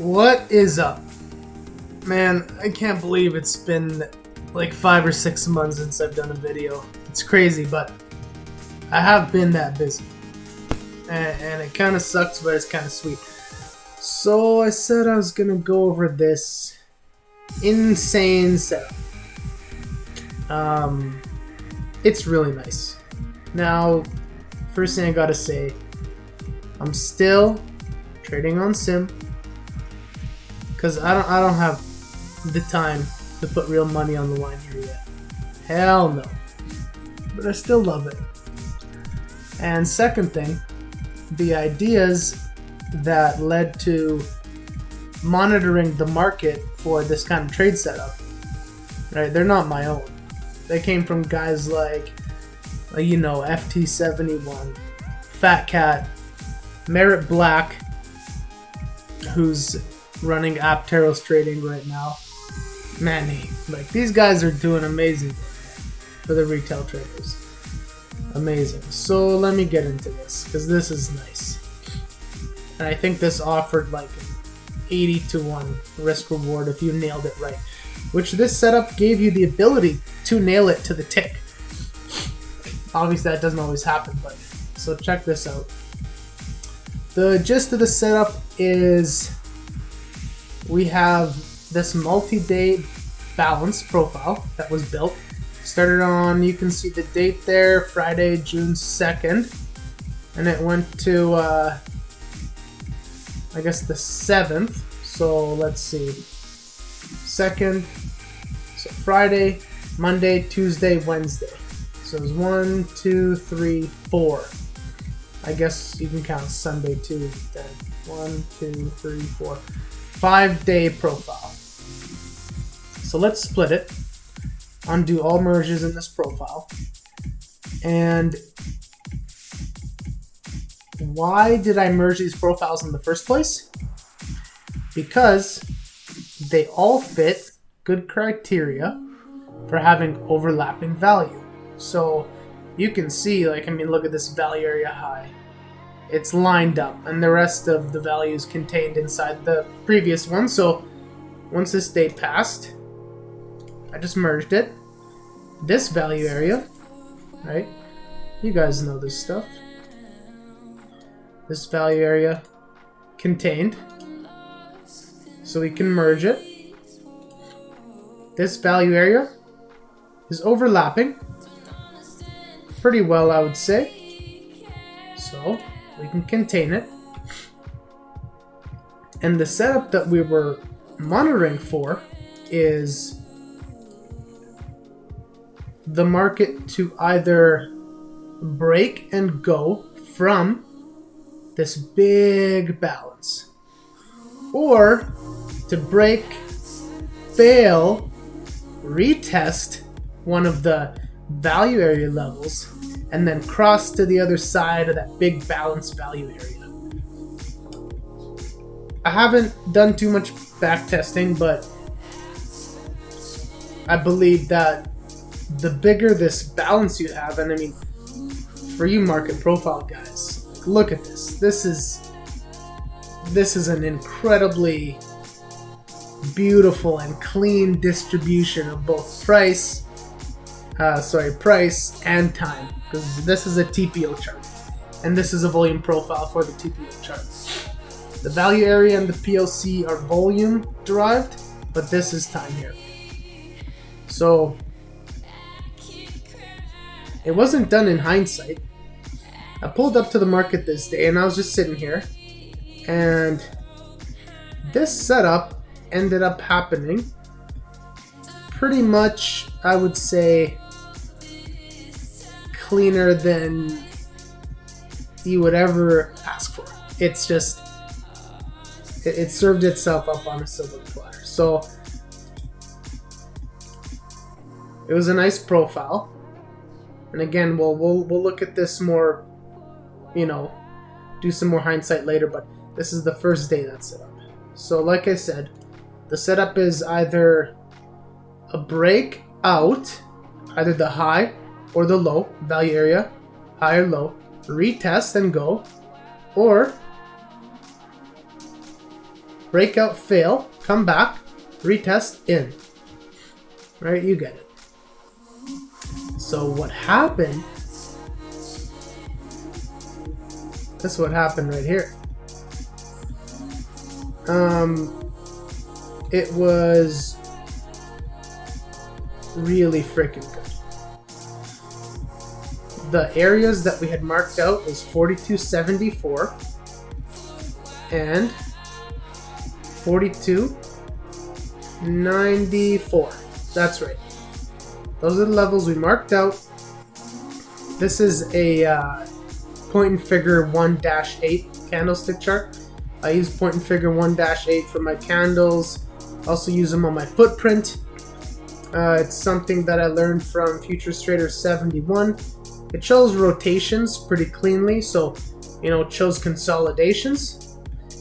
What is up? Man, I can't believe it's been like 5 or 6 months since I've done a video. It's crazy, but I have been that busy. And it kind of sucks, but it's kind of sweet. So I said I was going to go over this insane setup. It's really nice. Now, first thing I gotta say, I'm still trading on Sim. Because I don't have the time to put real money on the line here yet. Hell no. But I still love it. And second thing, the ideas that led to monitoring the market for this kind of trade setup, right? They're not my own. They came from guys like FT71, Fat Cat, Merritt Black, who's running Apteros Trading right now. Man, these guys are doing amazing for the retail traders. Amazing. So let me get into this, because this is nice. And I think this offered like an 80-1 risk reward if you nailed it right. Which this setup gave you the ability to nail it to the tick. Obviously that doesn't always happen, but so check this out. The gist of the setup is we have this multi-day balance profile that was built. Started on, you can see the date there, Friday, June 2nd. And it went to, I guess the 7th. So let's see. 2nd, so Friday, Monday, Tuesday, Wednesday. So it was 1, 2, 3, 4. I guess you can count Sunday too then. 1, 2, 3, 4. 5-day profile. So let's split it. Undo all merges in this profile. And why did I merge these profiles in the first place? Because they all fit good criteria for having overlapping value. So you can see, look at this value area high. It's lined up, and the rest of the values contained inside the previous one. So once this date passed, I just merged it. This value area, right? You guys know this stuff. This value area contained. So we can merge it. This value area is overlapping pretty well, I would say. So we can contain it. And the setup that we were monitoring for is the market to either break and go from this big balance, or to break, fail, retest one of the value area levels, and then cross to the other side of that big balance value area. I haven't done too much back testing, but I believe that the bigger this balance you have, and I mean, for you market profile guys, look at this. This is an incredibly beautiful and clean distribution of both price and time, because this is a TPO chart, and this is a volume profile for the TPO chart. The value area and the POC are volume derived, but this is time here. So it wasn't done in hindsight. I pulled up to the market this day, and I was just sitting here, and this setup ended up happening pretty much, I would say, cleaner than you would ever ask for. It's just, it served itself up on a silver platter. So it was a nice profile. And again, we'll look at this more, do some more hindsight later, but this is the first day that's set up. So like I said, the setup is either a break out, either the high or the low value area, high or low, retest and go, or breakout, fail, come back, retest, in. Right, you get it. So what happened, this is what happened right here. It was really freaking good. The areas that we had marked out was 4274 and 4294. That's right. Those are the levels we marked out. This is a point and figure 1-8 candlestick chart. I use point and figure 1-8 for my candles. Also use them on my footprint. It's something that I learned from Futures Trader 71. It shows rotations pretty cleanly, so it shows consolidations,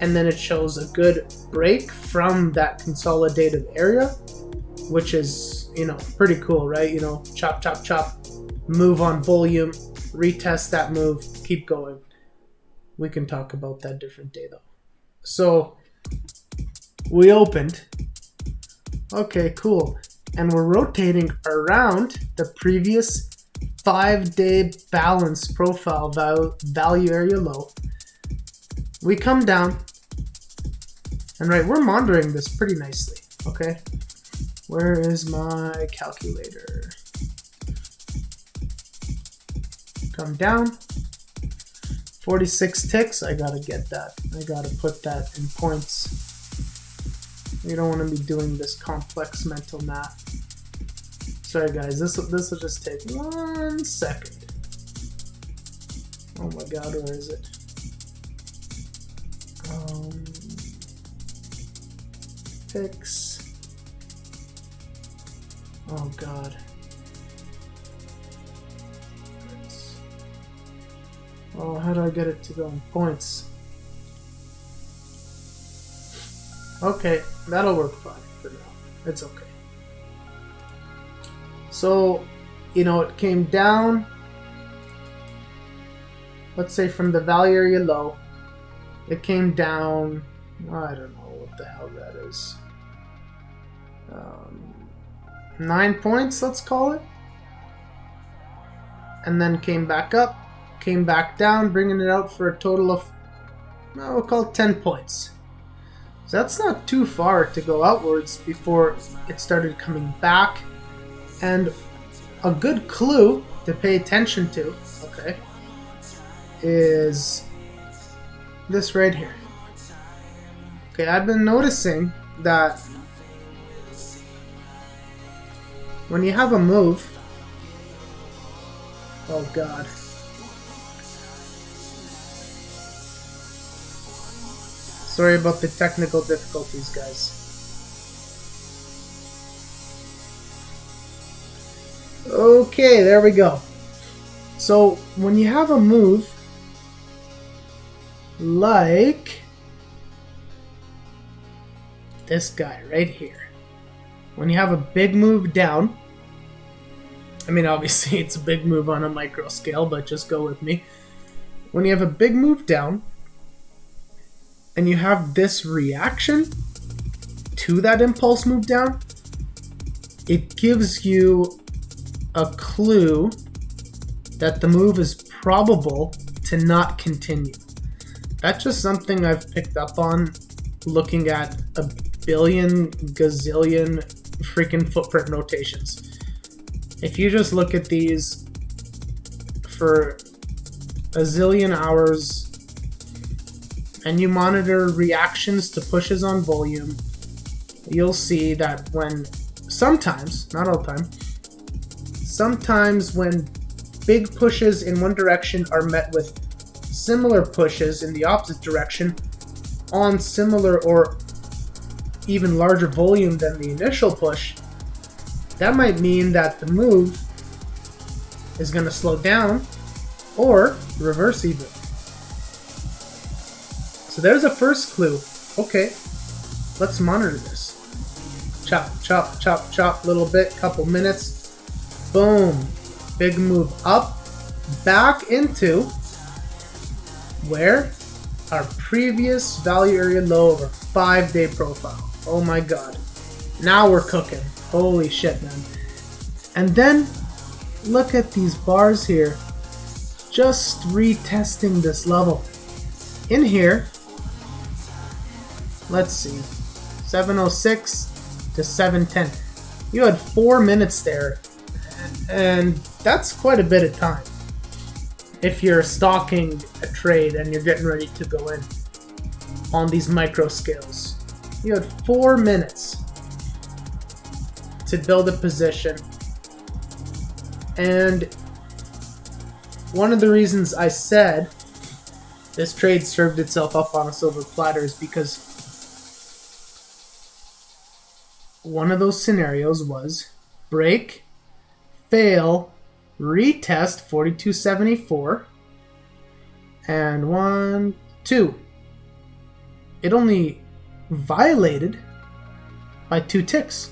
and then it shows a good break from that consolidated area, which is pretty cool, right? Chop, chop, chop, move on volume, retest that move, keep going. We can talk about that different day though. So we opened. Okay, cool. And we're rotating around the previous 5-day balance profile value area low. We come down, and we're monitoring this pretty nicely. Okay, where is my calculator? Come down, 46 ticks. I gotta get that. I gotta put that in points. You don't want to be doing this complex mental math. Sorry guys, this will just take 1 second. Oh my god, where is it? Ticks. Oh god. Oh, how do I get it to go in points? Okay, that'll work fine for now. It's okay. So, it came down, let's say from the value area low, it came down, I don't know what the hell that is, 9 points, let's call it, and then came back up, came back down, bringing it out for a total of, we'll call it 10 points. So that's not too far to go outwards before it started coming back. And a good clue to pay attention to, okay, is this right here. Okay, I've been noticing that when you have a move, oh god. Sorry about the technical difficulties, guys. Okay, there we go. So when you have a move like this guy right here, when you have a big move down, I mean obviously it's a big move on a micro scale, but just go with me. When you have a big move down and you have this reaction to that impulse move down, it gives you a clue that the move is probable to not continue. That's just something I've picked up on looking at a billion gazillion freaking footprint rotations. If you just look at these for a zillion hours and you monitor reactions to pushes on volume, you'll see that when sometimes, not all the time, sometimes when big pushes in one direction are met with similar pushes in the opposite direction on similar or even larger volume than the initial push, that might mean that the move is going to slow down or reverse even. So there's a first clue. Okay, let's monitor this. Chop, chop, chop, chop, little bit, couple minutes. Boom. Big move up, back into where? our previous value area low of our 5-day profile. Oh my god. Now we're cooking. Holy shit, man. And then look at these bars here. Just retesting this level. In here, let's see, 706 to 710. You had 4 minutes there, and that's quite a bit of time. If you're stalking a trade and you're getting ready to go in on these micro scales, you had 4 minutes to build a position. And one of the reasons I said this trade served itself up on a silver platter is because one of those scenarios was break, fail, retest 4274, and 1, 2. It only violated by 2 ticks.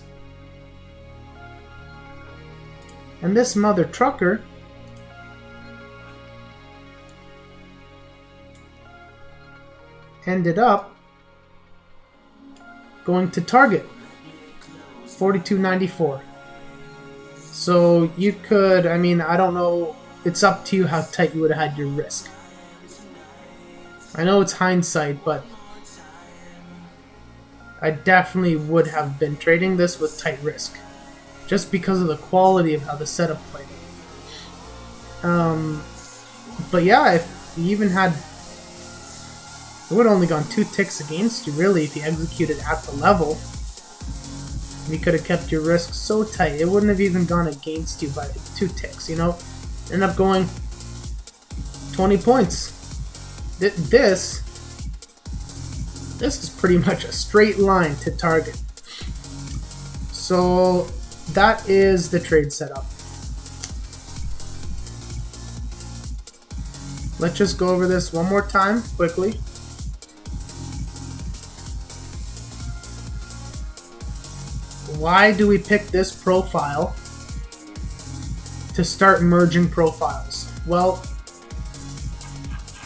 And this mother trucker ended up going to target 4294. So you could, I mean, I don't know, it's up to you how tight you would have had your risk. I know it's hindsight, but I definitely would have been trading this with tight risk, just because of the quality of how the setup played. But yeah, if you even had, it would have only gone 2 ticks against you, really, if you executed at the level. You could have kept your risk so tight, it wouldn't have even gone against you by 2 ticks, you know? End up going 20 points. This is pretty much a straight line to target. So that is the trade setup. Let's just go over this one more time quickly. Why do we pick this profile to start merging profiles? Well,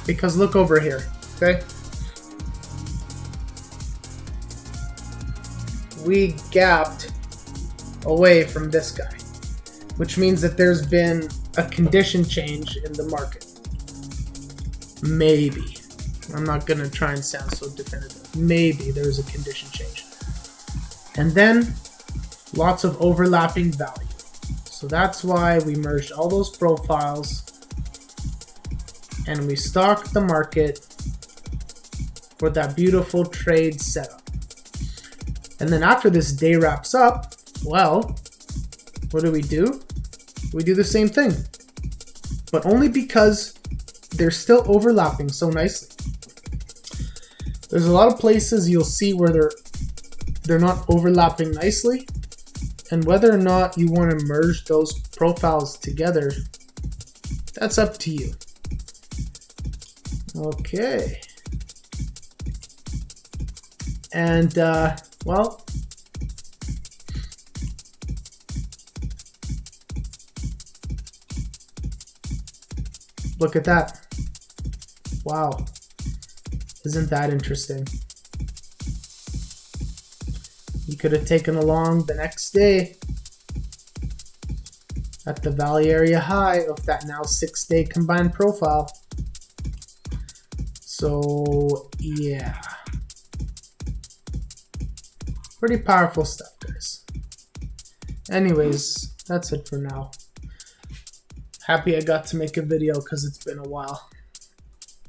because look over here, okay? We gapped away from this guy, which means that there's been a condition change in the market. Maybe. I'm not gonna try and sound so definitive. Maybe there's a condition change. And then lots of overlapping value. So that's why we merged all those profiles and we stalked the market for that beautiful trade setup. And then after this day wraps up, well, what do? We do the same thing, but only because they're still overlapping so nicely. There's a lot of places you'll see where they're not overlapping nicely, and whether or not you want to merge those profiles together, that's up to you. Okay. And, well, look at that. Wow. Isn't that interesting? You could have taken along the next day at the value area high of that now 6-day combined profile. So, yeah. Pretty powerful stuff, guys. Anyways, that's it for now. Happy I got to make a video because it's been a while.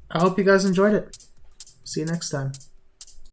I hope you guys enjoyed it. See you next time.